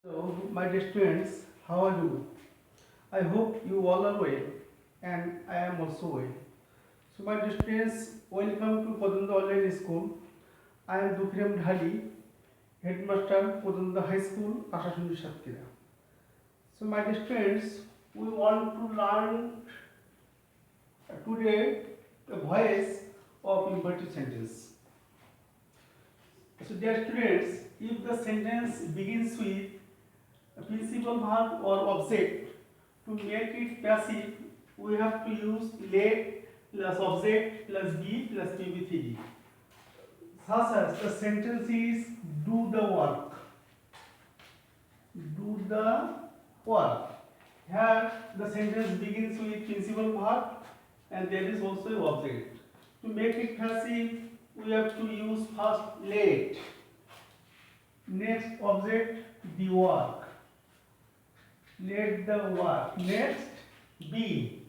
Hello, my dear students, how are you? I hope you all are well, and I am also well. So, my dear students, welcome to Kodanda Online School. I am Dukhiram Dhali, Headmaster, Kodanda High School, Ashashuni Shatkira. So, my dear students, we want to learn today the voice of inverted sentence. So, dear students, if the sentence begins with a principal verb or object, to make it passive, we have to use let plus object plus be plus pb3. Such as the sentence is do the work. Do the work. Here the sentence begins with principal verb and there is also an object. To make it passive, we have to use first let. Next object the work. Let the work. Next be.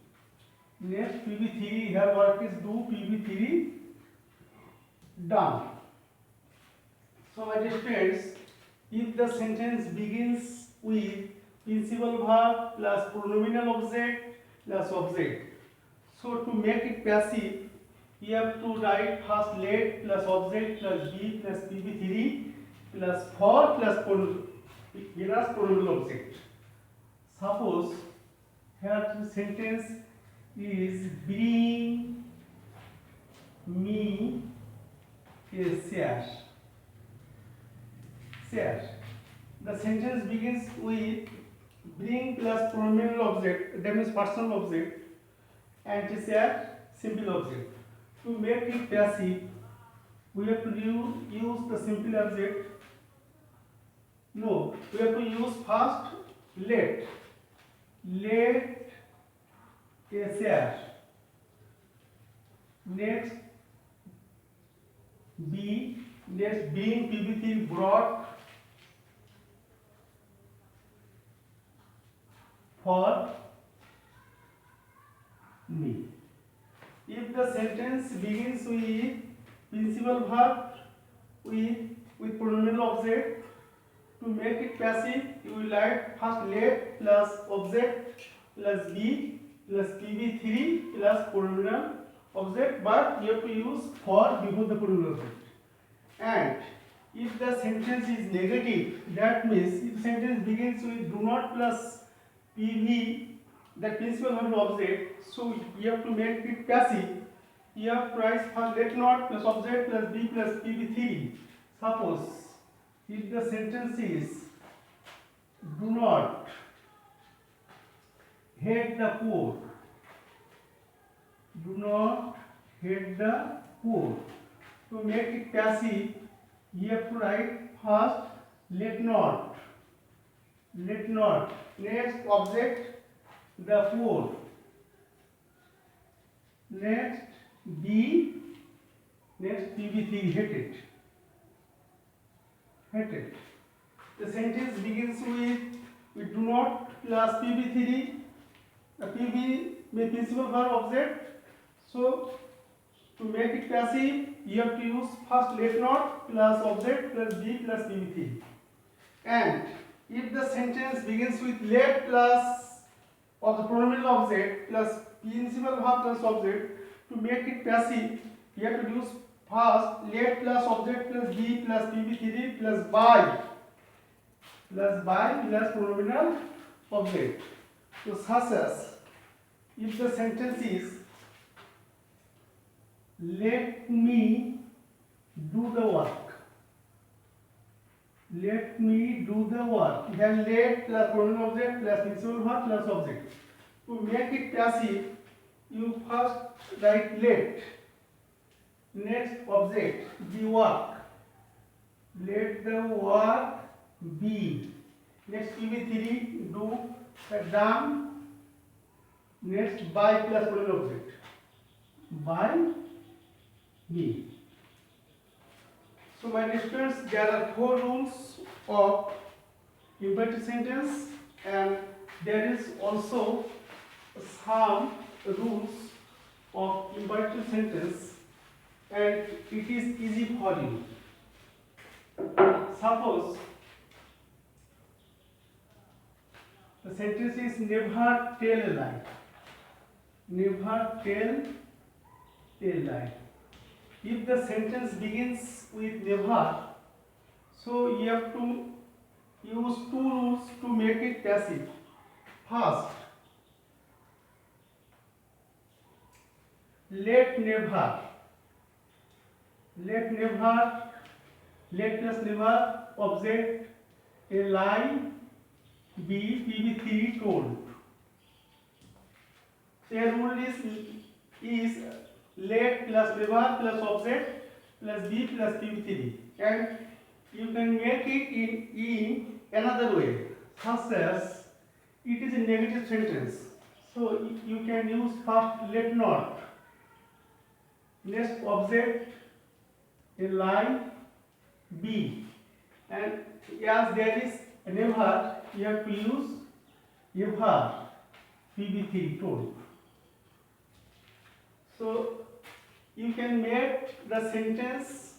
Next PB3. Here work is do. PB3 done. So my dear students, if the sentence begins with principal verb plus pronominal object plus object, so to make it passive, you have to write first let plus object plus be plus PB3 plus for plus pronominal object. Suppose here the sentence is bring me a chair. Chair. The sentence begins with bring plus pronominal object, that means personal object, and chair simple object. To make it passive, we have to use the simple object. No, we have to use first let. Let a chair. Next be. Next being PB3 brought for me. If the sentence begins with principal verb with pronominal object, to make it passive, you will write first let plus object plus be plus pb3 plus pronominal object, but you have to use for before the pronominal object. And if the sentence is negative, that means if sentence begins with do not plus pb, that principal verb object, so you have to make it passive. You have to write first let not plus object plus be plus pb3. Suppose if the sentence is do not hate the poor, do not hate the poor. To make it passive, you have to write first let not, next object the poor, next be, next pb3 hated. The sentence begins with do not plus pb3. The pb may principal verb object. So to make it passive, you have to use first let not plus object plus be plus pb3. And if the sentence begins with let plus of the pronominal object plus principal verb plus object, to make it passive, you have to use first let plus object plus be plus pb3 plus by plus pronominal object. So such as if the sentence is let me do the work, let me do the work, then let plus pronominal object plus principal verb plus object. To make it passive, you first write let, next object the work, let the work be, next pb3 do done, next by plus pronominal object, by me. So my dear students, there are 4 rules of inverted sentence, and there is also some rules of inverted sentence, and it is easy for you. Suppose The sentence is never tell a lie. Never tell a lie. If the sentence begins with never, so you have to use two rules to make it passive. First, let never, let plus never object a lie be PB3 told. So a rule is let plus never plus object plus B plus PB3, and you can make it in another way, such as it is a negative sentence. So you can use first let not, next object a lie B, and as there is never, you have to use ever PB3 told. So you can make the sentence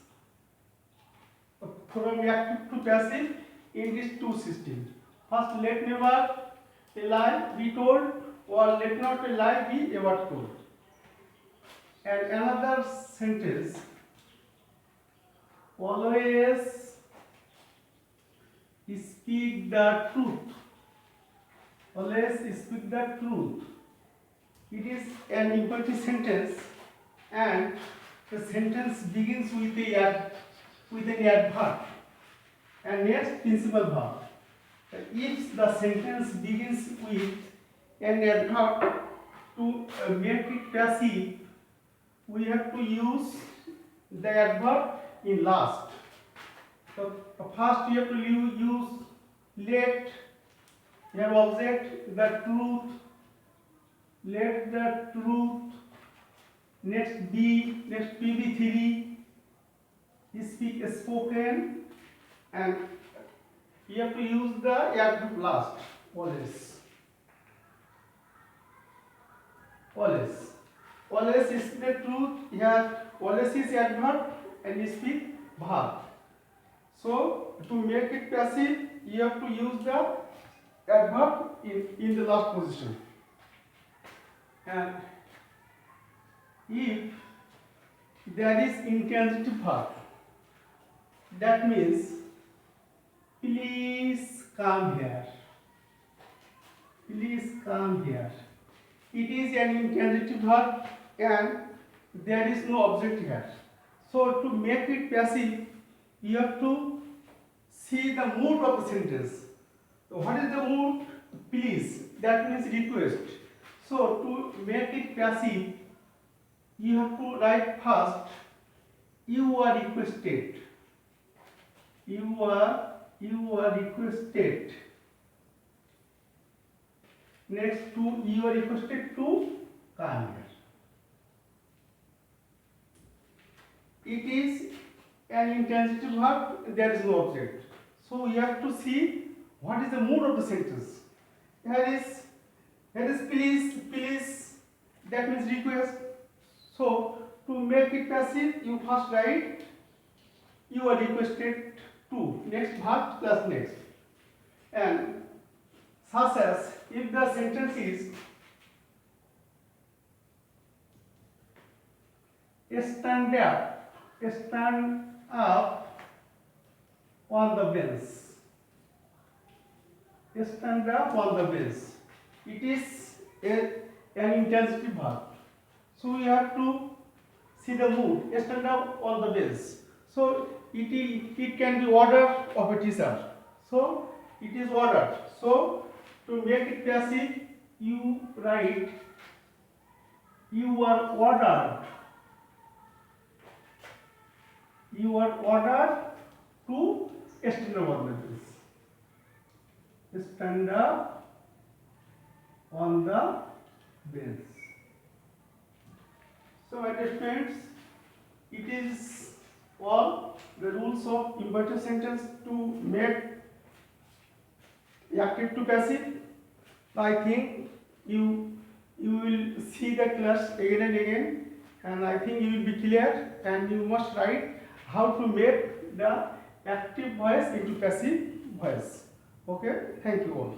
from active to passive in these two systems. First, let never a lie be told, or let not a lie be ever told. And another sentence, always speak the truth. Always speak the truth. It is an imperative sentence, and the sentence begins with an adverb and next principal verb. If the sentence begins with an adverb, to make it passive, we have to use the adverb in last. So first you have to use let, your object the truth, let the truth, next B, next PB3, speak spoken, and you have to use the adverb last, always. Always is the truth, here always is adverb and speak verb. So to make it passive, you have to use the adverb in the last position. And if there is intransitive verb, that means please come here. Please come here. It is an intransitive verb and there is no object here. So to make it passive, you have to see the mood of the sentence. So what is the mood? Please. That means request. So to make it passive, you have to write first, you are requested. You are requested. Next, you are requested to come here. It is an intransitive verb, there is no object. So you have to see what is the mood of the sentence. Here is please, that means request. So to make it passive, you first write you are requested to, next verb plus next. And such as if the sentence is stand up on the bench. Stand up on the bench. It is an intransitive verb. So we have to see the mood. Stand up on the bench. So it can be order of a teacher. So it is ordered. So to make it passive, you write you are ordered. You are ordered to stand up on the bench. Stand up on the bench. So my dear friends, it is all the rules of imperative sentence to make active to passive. I think you will see the class again and again, and I think you will be clear, and you must write how to make the active voice into passive voice. Okay, thank you all.